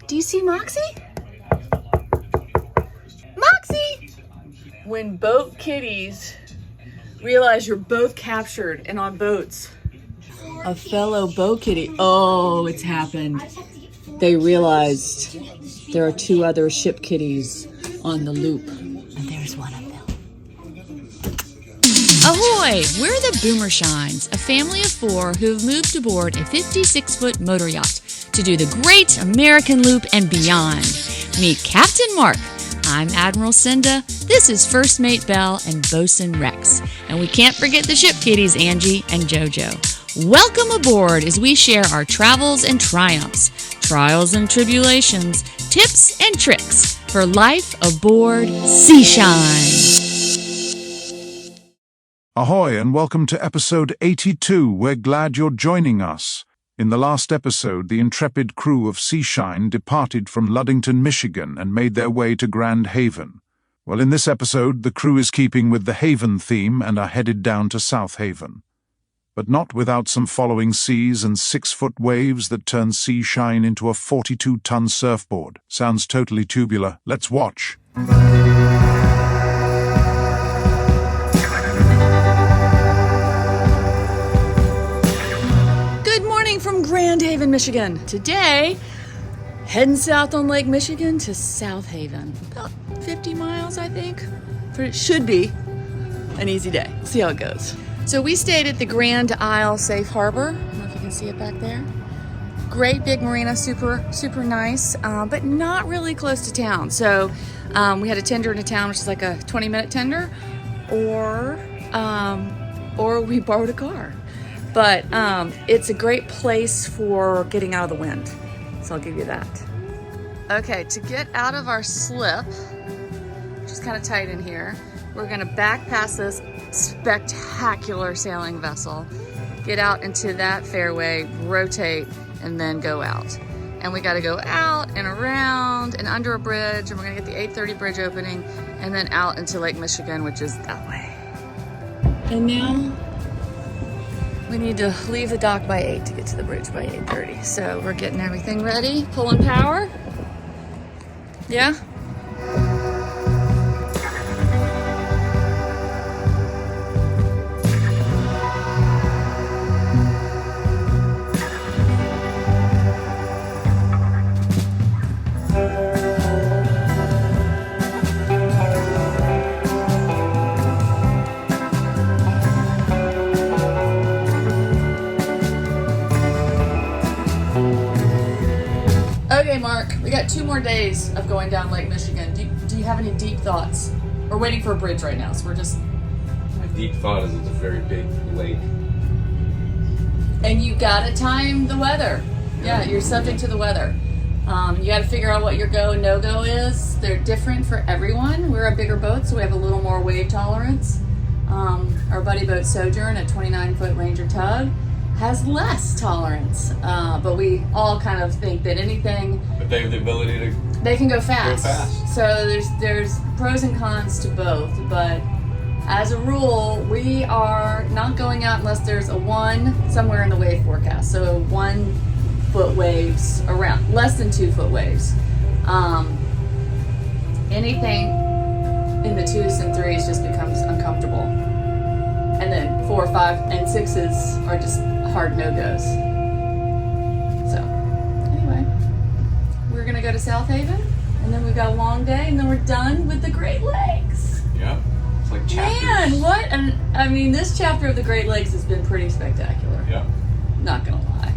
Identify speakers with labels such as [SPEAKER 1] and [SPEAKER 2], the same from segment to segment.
[SPEAKER 1] Do you see Moxie? Moxie! When boat kitties realize you're both captured and on boats, a fellow boat kitty, oh, it's happened. They realized there are two other ship kitties on the loop, and there's one of them.
[SPEAKER 2] Ahoy! We're the Boomershines, a family of four who've moved aboard a 56-foot motor yacht to do the Great American Loop and beyond. Meet Captain Mark. I'm Admiral Cinda. This is First Mate Belle and Bosun Rex. And we can't forget the ship kitties, Angie and JoJo. Welcome aboard as we share our travels and triumphs, trials and tribulations, tips and tricks for life aboard Seashine.
[SPEAKER 3] Ahoy and welcome to episode 82. We're glad you're joining us. In the last episode, the intrepid crew of Seashine departed from Ludington, Michigan and made their way to Grand Haven. Well, in this episode, the crew is keeping with the Haven theme and are headed down to South Haven. But not without some following seas and 6-foot waves that turn Seashine into a 42-ton surfboard. Sounds totally tubular. Let's watch.
[SPEAKER 1] From Grand Haven, Michigan. Today, heading south on Lake Michigan to South Haven. About 50 miles, I think. But it should be an easy day. See how it goes. So we stayed at the Grand Isle Safe Harbor. I don't know if you can see it back there. Great big marina, super nice, but not really close to town. So we had a tender in a town, which is like a 20-minute tender, or we borrowed a car. But it's a great place for getting out of the wind. So I'll give you that. Okay, to get out of our slip, which is kind of tight in here, we're gonna back past this spectacular sailing vessel, get out into that fairway, rotate, and then go out. And we gotta go out and around and under a bridge, and we're gonna get the 8:30 bridge opening, and then out into Lake Michigan, which is that way. And now, we need to leave the dock by 8 to get to the bridge by 8:30. So we're getting everything ready, pulling power. Yeah? Okay, Mark, we got 2 more days of going down Lake Michigan. Do you have any deep thoughts? We're waiting for a bridge right now, so we're just...
[SPEAKER 4] My deep thought is it's a very big lake.
[SPEAKER 1] And you gotta time the weather. Yeah, you're subject to the weather. You gotta figure out what your go and no-go is. They're different for everyone. We're a bigger boat, so we have a little more wave tolerance. Our buddy boat Sojourn, a 29-foot Ranger tug, has less tolerance, but we all kind of think that anything...
[SPEAKER 4] But they have the ability to...
[SPEAKER 1] They can go fast.
[SPEAKER 4] Go fast.
[SPEAKER 1] So there's pros and cons to both, but as a rule, we are not going out unless there's a 1 somewhere in the wave forecast. So 1-foot waves around, less than 2-foot waves. Anything in the 2s and 3s just becomes uncomfortable. And then 4, 5, and 6s are just hard no-goes. So, anyway, we're gonna go to South Haven, and then we've got a long day, and then we're done with the Great Lakes.
[SPEAKER 4] Yeah, it's like chapters.
[SPEAKER 1] Man, what? And I mean, this chapter of the Great Lakes has been pretty spectacular.
[SPEAKER 4] Yeah.
[SPEAKER 1] Not gonna lie.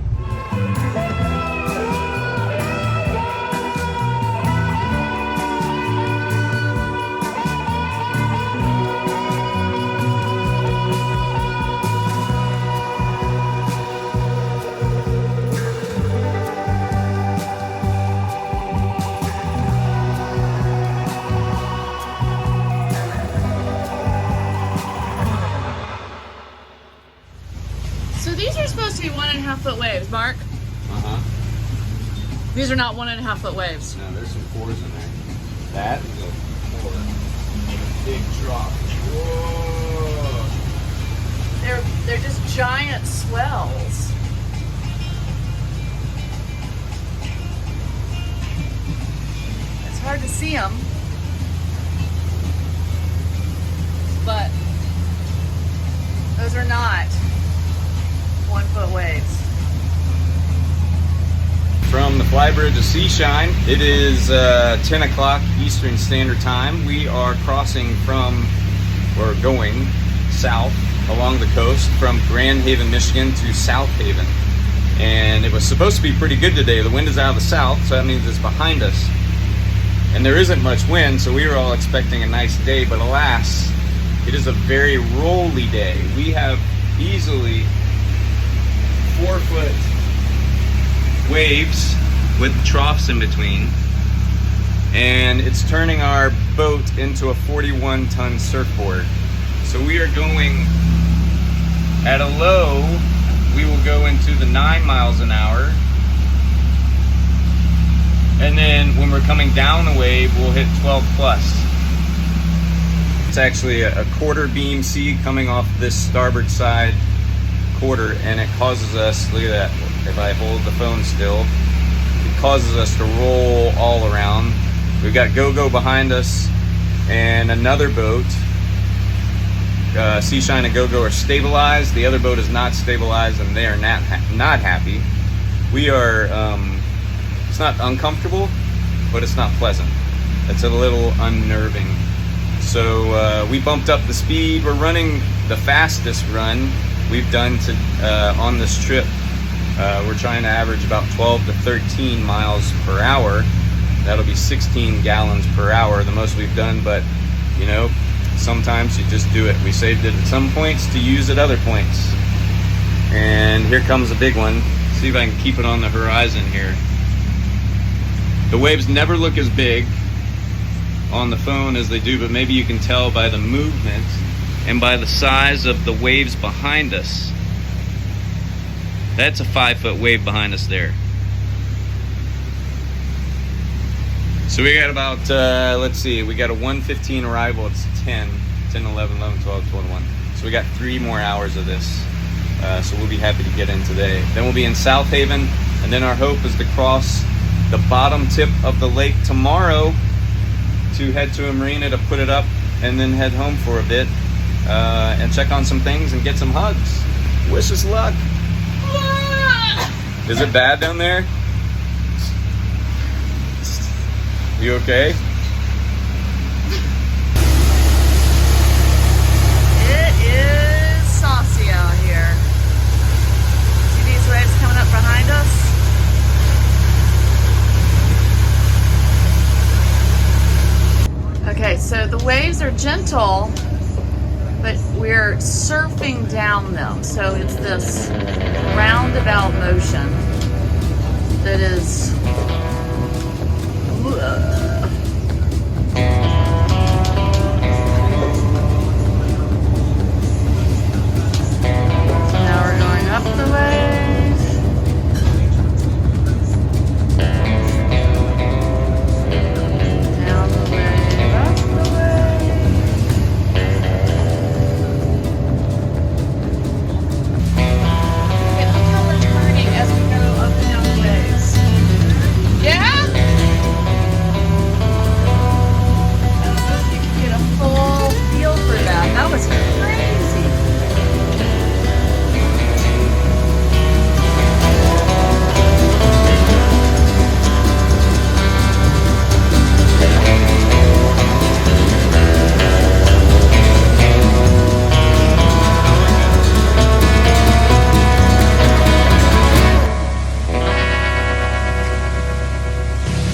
[SPEAKER 1] So these are supposed to be 1.5-foot waves, Mark.
[SPEAKER 4] Uh-huh.
[SPEAKER 1] These are not 1.5-foot waves.
[SPEAKER 4] No, there's some 4s in there. That is a 4. And a big drop. Whoa.
[SPEAKER 1] They're just giant swells. to see them. But those are not 1 foot waves.
[SPEAKER 4] From the flybridge of Seashine, it is 10 o'clock Eastern Standard Time. We are crossing we're going south along the coast from Grand Haven, Michigan to South Haven. And it was supposed to be pretty good today. The wind is out of the south, so that means it's behind us. And there isn't much wind, so we were all expecting a nice day, but alas, it is a very rolly day. We have easily 4 foot waves with troughs in between, and it's turning our boat into a 41-ton surfboard. So we are going at a low, we will go into the 9 miles an hour, and then when we're coming down the wave, we'll hit 12 plus. It's actually a quarter beam sea coming off this starboard side quarter, and it causes us, look at that, if I hold the phone still, it causes us to roll all around. We've got Go-Go behind us and another boat. Seashine and Go-Go are stabilized. The other boat is not stabilized, and they are not happy. We are, it's not uncomfortable, but it's not pleasant. It's a little unnerving. So we bumped up the speed. We're running the fastest run we've done on this trip. We're trying to average about 12 to 13 miles per hour. That'll be 16 gallons per hour, the most we've done, but you know, sometimes you just do it. We saved it at some points to use at other points. And here comes a big one. See if I can keep it on the horizon here. The waves never look as big on the phone as they do, but maybe you can tell by the movement and by the size of the waves behind us. That's a 5 foot wave behind us there. So we got about, let's see, we got a 1:15 arrival. It's 10, 11, 12, 1. So we got 3 more hours of this. So we'll be happy to get in today. Then we'll be in South Haven, and then our hope is to cross the bottom tip of the lake tomorrow to head to a marina to put it up and then head home for a bit and check on some things and get some hugs. Wish us luck. Is it bad down there? You okay?
[SPEAKER 1] It is saucy out here. See these waves coming up behind us? Okay, so the waves are gentle, but we're surfing down them. So it's this roundabout motion that is now we're going up the wave. Down the wave, up the wave. Okay, look how we're turning as we go up and down the waves. Yeah? Full feel for that. That was crazy.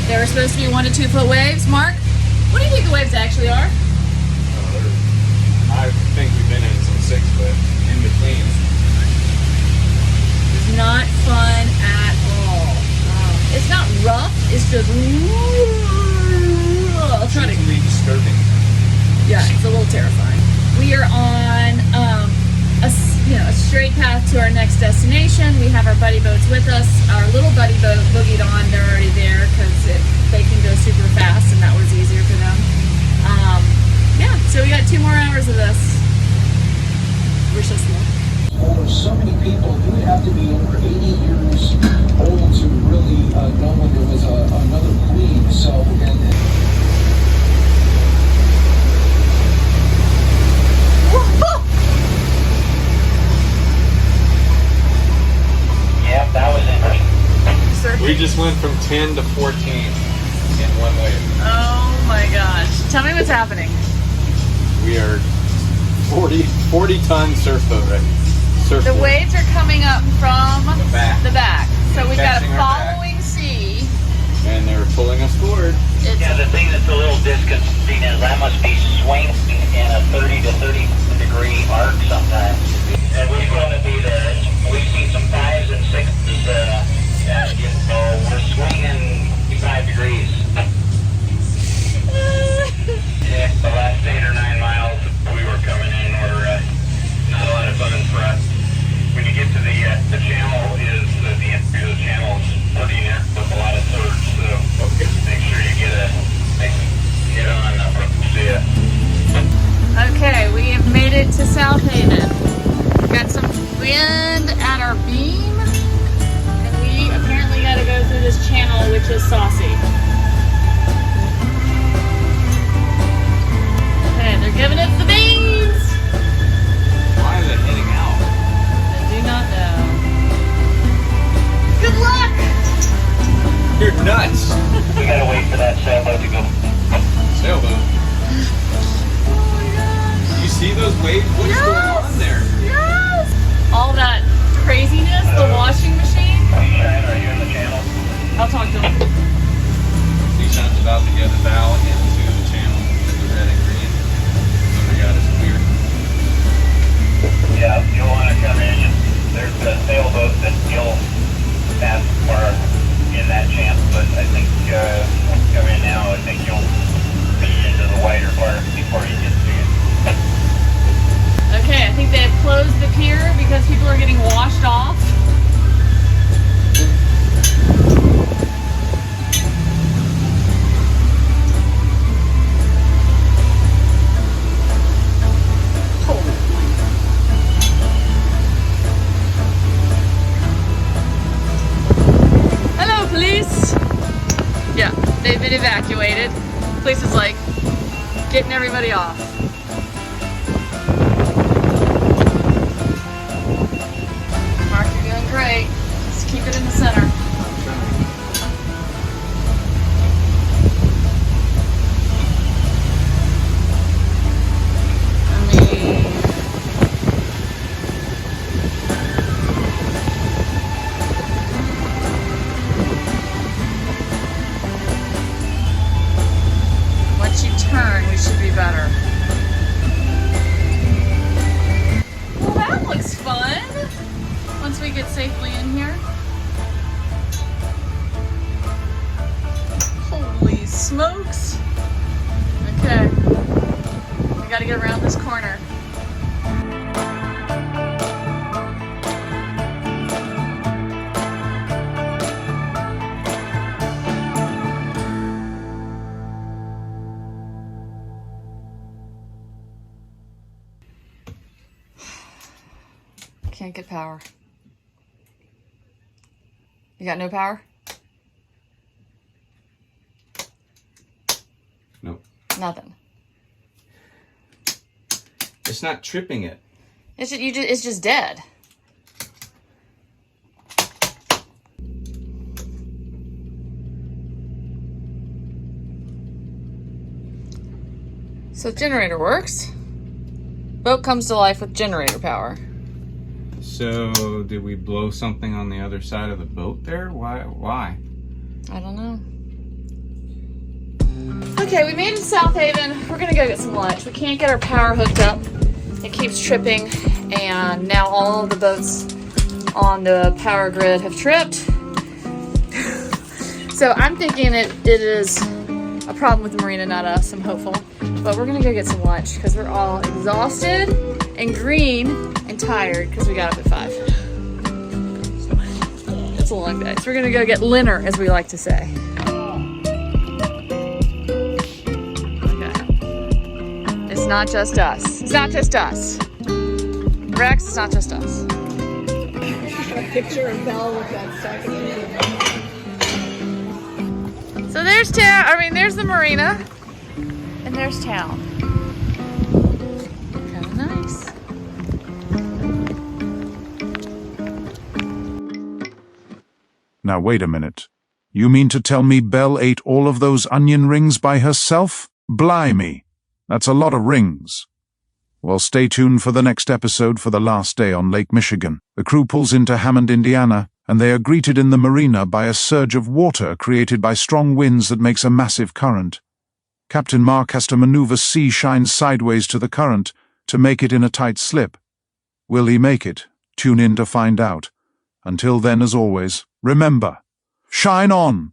[SPEAKER 1] There were supposed to be 1 to 2 foot waves, Mark. What do you think the waves actually are?
[SPEAKER 4] I think we've been in some 6 foot in between.
[SPEAKER 1] It's not fun at all. It's not rough. It's just. I'll try to.
[SPEAKER 4] It's really disturbing.
[SPEAKER 1] Yeah, it's a little terrifying. We are on a straight path to our next destination. We have our buddy boats with us. Our little buddy boat boogied on. They're already there because they can go super fast, and that was easier for them. Yeah, so we got 2 more hours of this. Wish us luck.
[SPEAKER 5] For so many people, you would have to be over 80 years old to really know when there was another queen. So, and
[SPEAKER 4] just went from 10 to 14 in one wave.
[SPEAKER 1] Oh my gosh. Tell me what's happening.
[SPEAKER 4] We are 40-ton surf boat ready.
[SPEAKER 1] The waves are coming up from
[SPEAKER 4] The back.
[SPEAKER 1] So we've got a
[SPEAKER 4] Catching our back.
[SPEAKER 1] following sea.
[SPEAKER 4] And they're pulling us forward.
[SPEAKER 5] Yeah, the thing that's a little disconcerting is I must be swinging in a 30 to 30 degree arc sometimes. And we're going to be there. We've seen some 5s and 6s. We're swinging 5 degrees. Yeah, the last 8 or 9 miles we were coming in were not a lot of fun for us. When you get to the channel is the entry to the channel is pretty near with a lot of surge, so make sure you get on see ya.
[SPEAKER 1] Okay, we have made it to South Haven. Got some wind at our beam, and we apparently got to go through this channel, which is saucy. Okay, they're giving us the beams.
[SPEAKER 4] Why are they heading out?
[SPEAKER 1] I do not know. Good luck.
[SPEAKER 4] You're nuts.
[SPEAKER 5] We gotta wait for that sailboat to go.
[SPEAKER 4] Sailboat.
[SPEAKER 1] Oh my gosh.
[SPEAKER 4] You see those waves? What is going on there?
[SPEAKER 1] Yes. All that craziness, the washing machine.
[SPEAKER 5] Sunshine, are you in the channel?
[SPEAKER 1] I'll talk to him.
[SPEAKER 4] Seashine's about to get a bow into the channel. The red and green. Oh my god, it's weird.
[SPEAKER 5] Yeah, you'll want to come in. There's a sailboat that you'll pass far in that channel, but I think come in now. I think you'll be into the wider part before you get to it.
[SPEAKER 1] Okay, I think they have closed the pier because people are getting washed off. Hello, police. Yeah, they've been evacuated. Police is like getting everybody off. Mark, you're doing great. Just keep it in the center. Once you turn, we should be better. Well, that looks fun. Once we get safely in here. Holy smokes. Okay. We gotta get around this corner. Can't get power. You got no power?
[SPEAKER 4] Nope.
[SPEAKER 1] Nothing.
[SPEAKER 4] It's not tripping it.
[SPEAKER 1] It's just dead. So generator works. Boat comes to life with generator power.
[SPEAKER 4] So, did we blow something on the other side of the boat there? Why?
[SPEAKER 1] I don't know. Okay, we made it to South Haven. We're gonna go get some lunch. We can't get our power hooked up. It keeps tripping, and now all of the boats on the power grid have tripped. So I'm thinking it is a problem with the marina, not us. I'm hopeful. But we're gonna go get some lunch because we're all exhausted and green and tired because we got up at 5. It's a long day. So we're gonna go get dinner, as we like to say. Okay. It's not just us. It's not just us. Rex, it's not just us.
[SPEAKER 6] Picture of Belle with that second.
[SPEAKER 1] So there's town. I mean, there's the marina, and there's town. Kind of nice.
[SPEAKER 3] Now wait a minute. You mean to tell me Belle ate all of those onion rings by herself? Blimey, that's a lot of rings. Well, stay tuned for the next episode for the last day on Lake Michigan. The crew pulls into Hammond, Indiana, and they are greeted in the marina by a surge of water created by strong winds that makes a massive current. Captain Mark has to maneuver Sea Shine sideways to the current to make it in a tight slip. Will he make it? Tune in to find out. Until then, as always, remember, shine on!